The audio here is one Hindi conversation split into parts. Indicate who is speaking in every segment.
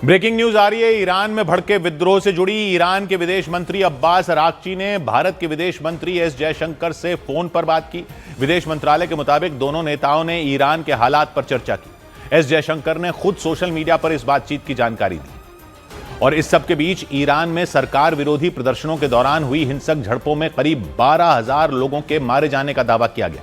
Speaker 1: ब्रेकिंग न्यूज आ रही है। ईरान में भड़के विद्रोह से जुड़ी ईरान के विदेश मंत्री अब्बास अराक्ची ने भारत के विदेश मंत्री एस जयशंकर से फोन पर बात की। विदेश मंत्रालय के मुताबिक दोनों नेताओं ने ईरान के हालात पर चर्चा की। एस जयशंकर ने खुद सोशल मीडिया पर इस बातचीत की जानकारी दी। और इस सब के बीच ईरान में सरकार विरोधी प्रदर्शनों के दौरान हुई हिंसक झड़पों में करीब 12,000 लोगों के मारे जाने का दावा किया गया।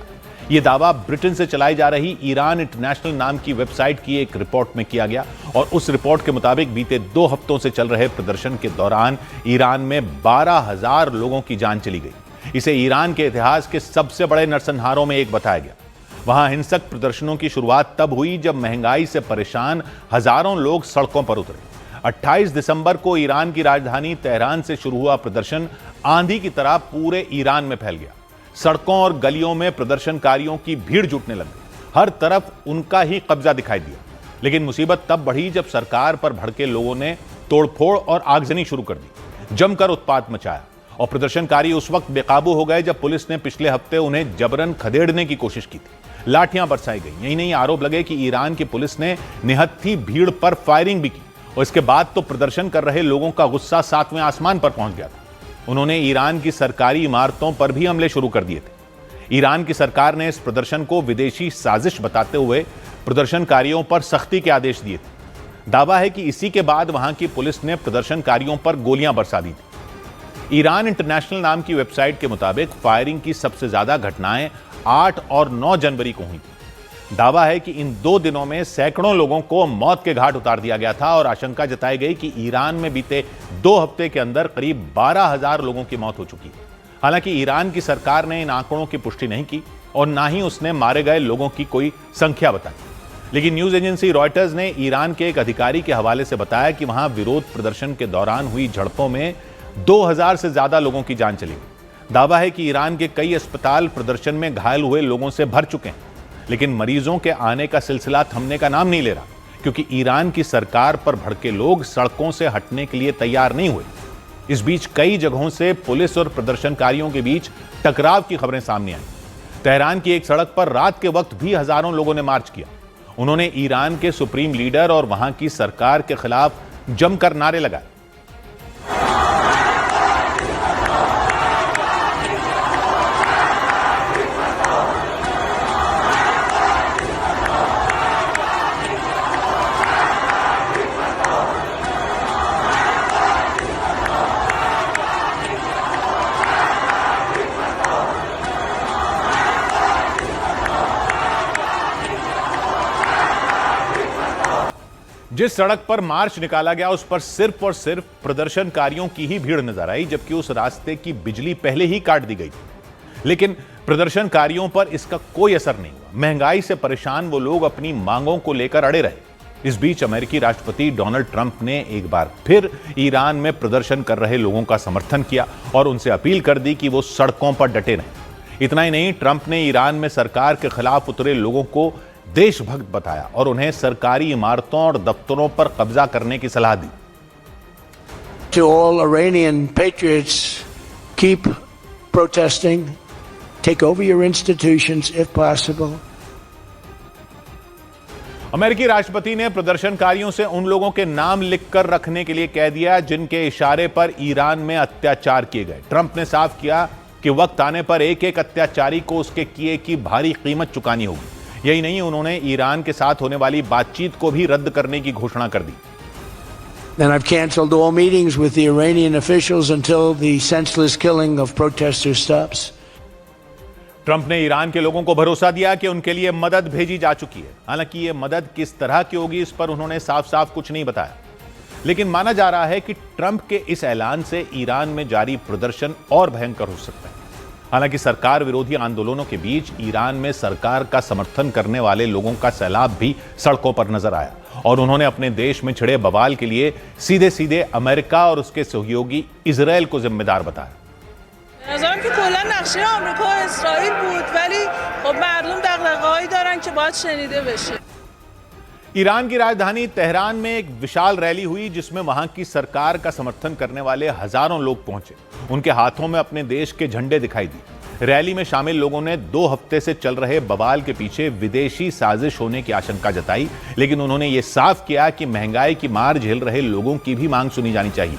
Speaker 1: यह दावा ब्रिटेन से चलाई जा रही ईरान इंटरनेशनल नाम की वेबसाइट की एक रिपोर्ट में किया गया और उस रिपोर्ट के मुताबिक बीते 2 हफ्तों से चल रहे प्रदर्शन के दौरान ईरान में 12,000 लोगों की जान चली गई। इसे ईरान के इतिहास के सबसे बड़े नरसंहारों में एक बताया गया। वहां हिंसक प्रदर्शनों की शुरुआत तब हुई जब महंगाई से परेशान हजारों लोग सड़कों पर उतरे। 28 दिसंबर को ईरान की राजधानी तेहरान से शुरू हुआ प्रदर्शन आंधी की तरह पूरे ईरान में फैल गया। सड़कों और गलियों में प्रदर्शनकारियों की भीड़ जुटने लग गई। हर तरफ उनका ही कब्जा दिखाई दिया। लेकिन मुसीबत तब बढ़ी जब सरकार पर भड़के लोगों ने तोड़फोड़ और आगजनी शुरू कर दी, जमकर उत्पात मचाया और प्रदर्शनकारी उस वक्त बेकाबू हो गए जब पुलिस ने पिछले हफ्ते उन्हें जबरन खदेड़ने की कोशिश की थी। लाठियां बरसाई गई। यही नहीं, आरोप लगे कि ईरान की पुलिस ने निहत्थी भीड़ पर फायरिंग भी की और इसके बाद तो प्रदर्शन कर रहे लोगों का गुस्सा 7वें आसमान पर पहुंच गया था। उन्होंने ईरान की सरकारी इमारतों पर भी हमले शुरू कर दिए थे। ईरान की सरकार ने इस प्रदर्शन को विदेशी साजिश बताते हुए प्रदर्शनकारियों पर सख्ती के आदेश दिए थे। दावा है कि इसी के बाद वहां की पुलिस ने प्रदर्शनकारियों पर गोलियां बरसा दी थी। ईरान इंटरनेशनल नाम की वेबसाइट के मुताबिक फायरिंग की सबसे ज्यादा घटनाएं 8 और 9 जनवरी को हुई थी। दावा है कि इन 2 दिनों में सैकड़ों लोगों को मौत के घाट उतार दिया गया था और आशंका जताई गई कि ईरान में बीते 2 हफ्ते के अंदर करीब 12,000 लोगों की मौत हो चुकी है। हालांकि ईरान की सरकार ने इन आंकड़ों की पुष्टि नहीं की और ना ही उसने मारे गए लोगों की कोई संख्या बताई। लेकिन न्यूज एजेंसी रॉयटर्स ने ईरान के एक अधिकारी के हवाले से बताया कि वहां विरोध प्रदर्शन के दौरान हुई झड़पों में 2,000 से ज्यादा लोगों की जान चली गई। दावा है कि ईरान के कई अस्पताल प्रदर्शन में घायल हुए लोगों से भर चुके हैं, लेकिन मरीजों के आने का सिलसिला थमने का नाम नहीं ले रहा, क्योंकि ईरान की सरकार पर भड़के लोग सड़कों से हटने के लिए तैयार नहीं हुए। इस बीच कई जगहों से पुलिस और प्रदर्शनकारियों के बीच टकराव की खबरें सामने आई। तेहरान की एक सड़क पर रात के वक्त भी हजारों लोगों ने मार्च किया। उन्होंने ईरान के सुप्रीम लीडर और वहां की सरकार के खिलाफ जमकर नारे लगाए। जिस सड़क पर मार्च निकाला गया उस पर सिर्फ और सिर्फ प्रदर्शनकारियों की ही भीड़ नजर आई, जबकि उस रास्ते की बिजली पहले ही काट दी गई थी। लेकिन प्रदर्शनकारियों पर इसका कोई असर नहीं हुआ। महंगाई से परेशान वो लोग अपनी मांगों को लेकर अड़े रहे। इस बीच अमेरिकी राष्ट्रपति डोनाल्ड ट्रंप ने एक बार फिर ईरान में प्रदर्शन कर रहे लोगों का समर्थन किया और उनसे अपील कर दी कि वो सड़कों पर डटे रहें। इतना ही नहीं, ट्रंप ने ईरान में सरकार के खिलाफ उतरे लोगों को देशभक्त बताया और उन्हें सरकारी इमारतों और दफ्तरों पर कब्जा करने की सलाह दी।
Speaker 2: To all Iranian patriots, keep protesting, take over your institutions if possible.
Speaker 1: अमेरिकी राष्ट्रपति ने प्रदर्शनकारियों से उन लोगों के नाम लिखकर रखने के लिए कह दिया जिनके इशारे पर ईरान में अत्याचार किए गए। ट्रंप ने साफ किया कि वक्त आने पर एक एक अत्याचारी को उसके किए की भारी कीमत चुकानी होगी। यही नहीं, उन्होंने ईरान के साथ होने वाली बातचीत को भी रद्द करने की घोषणा कर दी।
Speaker 2: And I've canceled all meetings with the Iranian officials until the senseless killing of protesters stops.
Speaker 1: Trump ने ईरान के लोगों को भरोसा दिया कि उनके लिए मदद भेजी जा चुकी है। हालांकि ये मदद किस तरह की होगी इस पर उन्होंने साफ साफ कुछ नहीं बताया। लेकिन माना जा रहा है कि ट्रंप के इस ऐलान से ईरान में जारी प्रदर्शन और भयंकर हो सकता है। हालांकि सरकार विरोधी आंदोलनों के बीच ईरान में सरकार का समर्थन करने वाले लोगों का सैलाब भी सड़कों पर नजर आया और उन्होंने अपने देश में छिड़े बवाल के लिए सीधे सीधे अमेरिका और उसके सहयोगी इजराइल को जिम्मेदार बताया। ईरान की राजधानी तेहरान में एक विशाल रैली हुई जिसमें वहां की सरकार का समर्थन करने वाले हजारों लोग पहुंचे। उनके हाथों में अपने देश के झंडे दिखाई दिए। रैली में शामिल लोगों ने 2 हफ्ते से चल रहे बवाल के पीछे विदेशी साजिश होने की आशंका जताई, लेकिन उन्होंने ये साफ किया कि महंगाई की मार झेल रहे लोगों की भी मांग सुनी जानी चाहिए।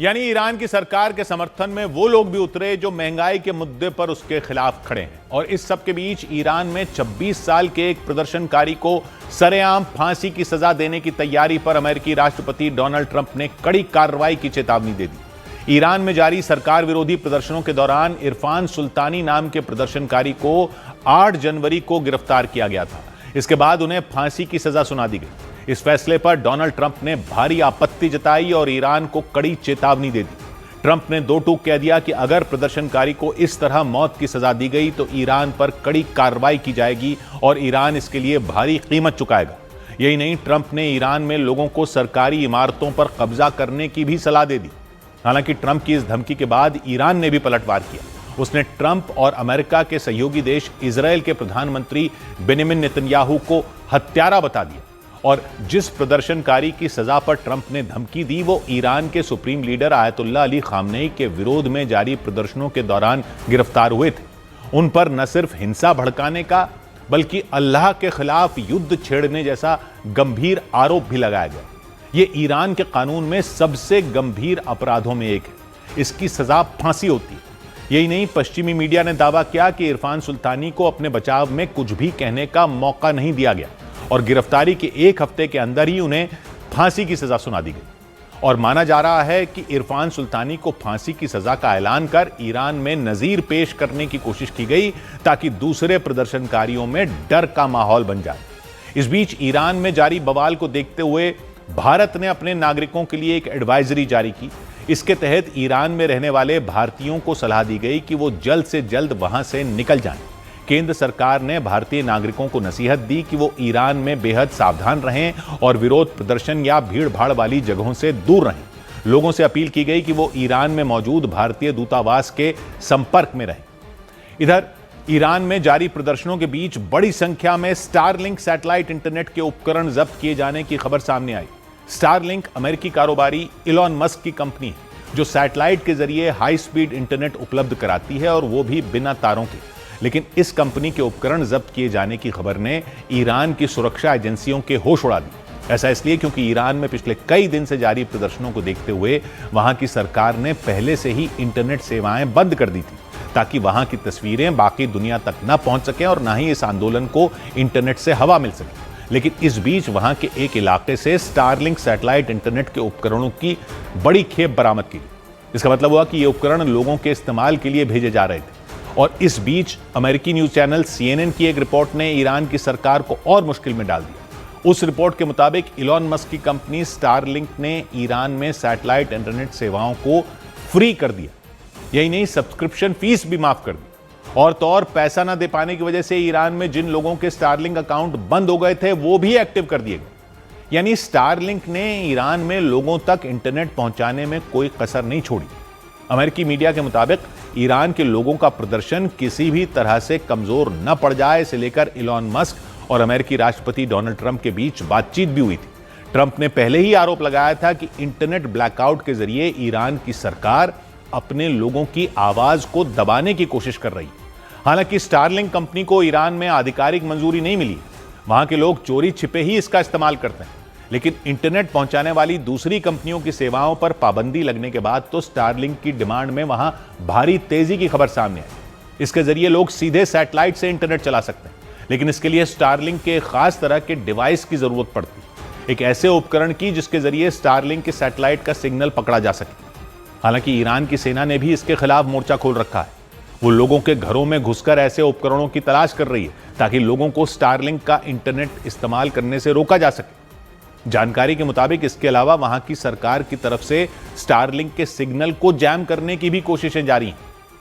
Speaker 1: यानी ईरान की सरकार के समर्थन में वो लोग भी उतरे जो महंगाई के मुद्दे पर उसके खिलाफ खड़े हैं। और इस सब के बीच ईरान में 26 साल के एक प्रदर्शनकारी को सरेआम फांसी की सजा देने की तैयारी पर अमेरिकी राष्ट्रपति डोनाल्ड ट्रंप ने कड़ी कार्रवाई की चेतावनी दे दी। ईरान में जारी सरकार विरोधी प्रदर्शनों के दौरान इरफान सुल्तानी नाम के प्रदर्शनकारी को 8 जनवरी को गिरफ्तार किया गया था। इसके बाद उन्हें फांसी की सजा सुना दी गई। इस फैसले पर डोनाल्ड ट्रंप ने भारी आपत्ति जताई और ईरान को कड़ी चेतावनी दे दी। ट्रंप ने 2 टूक कह दिया कि अगर प्रदर्शनकारी को इस तरह मौत की सजा दी गई तो ईरान पर कड़ी कार्रवाई की जाएगी और ईरान इसके लिए भारी कीमत चुकाएगा। यही नहीं, ट्रंप ने ईरान में लोगों को सरकारी इमारतों पर कब्जा करने की भी सलाह दे दी। हालांकि ट्रंप की इस धमकी के बाद ईरान ने भी पलटवार किया। उसने ट्रंप और अमेरिका के सहयोगी देश इजरायल के प्रधानमंत्री बेंजामिन नेतन्याहू को हत्यारा बता दिया। और जिस प्रदर्शनकारी की सजा पर ट्रंप ने धमकी दी वो ईरान के supreme leader Ayatollah Ali Khamenei के विरोध में जारी प्रदर्शनों के दौरान गिरफ्तार हुए थे। उन पर न सिर्फ हिंसा भड़काने का बल्कि अल्लाह के खिलाफ युद्ध छेड़ने जैसा गंभीर आरोप भी लगाया गया। ये ईरान के कानून में सबसे गंभीर अपराधों में एक है। इसकी सजा फांसी होती है। यही नहीं, पश्चिमी मीडिया ने दावा किया कि इरफान सुल्तानी को अपने बचाव में कुछ भी कहने का मौका नहीं दिया गया और गिरफ्तारी के 1 हफ्ते के अंदर ही उन्हें फांसी की सजा सुना दी गई। और माना जा रहा है कि इरफान सुल्तानी को फांसी की सजा का ऐलान कर ईरान में नजीर पेश करने की कोशिश की गई ताकि दूसरे प्रदर्शनकारियों में डर का माहौल बन जाए। इस बीच ईरान में जारी बवाल को देखते हुए भारत ने अपने नागरिकों के लिए एक एडवाइजरी जारी की। इसके तहत ईरान में रहने वाले भारतीयों को सलाह दी गई कि वो जल्द से जल्द वहां से निकल जाएं। केंद्र सरकार ने भारतीय नागरिकों को नसीहत दी कि वो ईरान में बेहद सावधान रहें और विरोध प्रदर्शन या भीड़ भाड़ वाली जगहों से दूर रहें। लोगों से अपील की गई कि वो ईरान में मौजूद भारतीय दूतावास के संपर्क में रहें। इधर ईरान में जारी प्रदर्शनों के बीच बड़ी संख्या में स्टारलिंक सैटेलाइट इंटरनेट के उपकरण जब्त किए जाने की खबर सामने आई। स्टारलिंक अमेरिकी कारोबारी इलॉन मस्क की कंपनी है जो सैटेलाइट के जरिए हाई स्पीड इंटरनेट उपलब्ध कराती है और वो भी बिना तारों के। लेकिन इस कंपनी के उपकरण जब्त किए जाने की खबर ने ईरान की सुरक्षा एजेंसियों के होश उड़ा दी। ऐसा इसलिए क्योंकि ईरान में पिछले कई दिन से जारी प्रदर्शनों को देखते हुए वहां की सरकार ने पहले से ही इंटरनेट सेवाएं बंद कर दी थी ताकि वहां की तस्वीरें बाकी दुनिया तक न पहुंच सकें और ना ही इस आंदोलन को इंटरनेट से हवा मिल सके। लेकिन इस बीच वहां के एक इलाके से स्टारलिंक सैटेलाइट इंटरनेट के उपकरणों की बड़ी खेप बरामद की गई। इसका मतलब हुआ कि ये उपकरण लोगों के इस्तेमाल के लिए भेजे जा रहे थे। और इस बीच अमेरिकी न्यूज चैनल CNN की एक रिपोर्ट ने ईरान की सरकार को और मुश्किल में डाल दिया। उस रिपोर्ट के मुताबिक इलॉन मस्क की कंपनी स्टारलिंक ने ईरान में सैटेलाइट इंटरनेट सेवाओं को फ्री कर दिया। यही नहीं, सब्सक्रिप्शन फीस भी माफ कर दी। और तो और पैसा ना दे पाने की वजह से ईरान में जिन लोगों के स्टारलिंक अकाउंट बंद हो गए थे वो भी एक्टिव कर दिए गए। यानी स्टारलिंक ने ईरान में लोगों तक इंटरनेट पहुंचाने में कोई कसर नहीं छोड़ी। अमेरिकी मीडिया के मुताबिक ईरान के लोगों का प्रदर्शन किसी भी तरह से कमजोर न पड़ जाए, इसे लेकर इलॉन मस्क और अमेरिकी राष्ट्रपति डोनाल्ड ट्रंप के बीच बातचीत भी हुई थी। ट्रंप ने पहले ही आरोप लगाया था कि इंटरनेट ब्लैकआउट के जरिए ईरान की सरकार अपने लोगों की आवाज को दबाने की कोशिश कर रही है। हालांकि स्टारलिंक कंपनी को ईरान में आधिकारिक मंजूरी नहीं मिली। वहां के लोग चोरी छिपे ही इसका इस्तेमाल करते हैं। लेकिन इंटरनेट पहुंचाने वाली दूसरी कंपनियों की सेवाओं पर पाबंदी लगने के बाद तो स्टारलिंक की डिमांड में वहां भारी तेजी की खबर सामने आई। इसके जरिए लोग सीधे सैटेलाइट से इंटरनेट चला सकते हैं, लेकिन इसके लिए स्टारलिंक के खास तरह के डिवाइस की जरूरत पड़ती है, एक ऐसे उपकरण की जिसके जरिए स्टारलिंक के सैटेलाइट का सिग्नल पकड़ा जा सके। हालांकि ईरान की सेना ने भी इसके खिलाफ मोर्चा खोल रखा है। वो लोगों के घरों में घुसकर ऐसे उपकरणों की तलाश कर रही है ताकि लोगों को स्टारलिंक का इंटरनेट इस्तेमाल करने से रोका जा सके। जानकारी के मुताबिक इसके अलावा वहां की सरकार की तरफ से स्टारलिंक के सिग्नल को जैम करने की भी कोशिशें जारी हैं।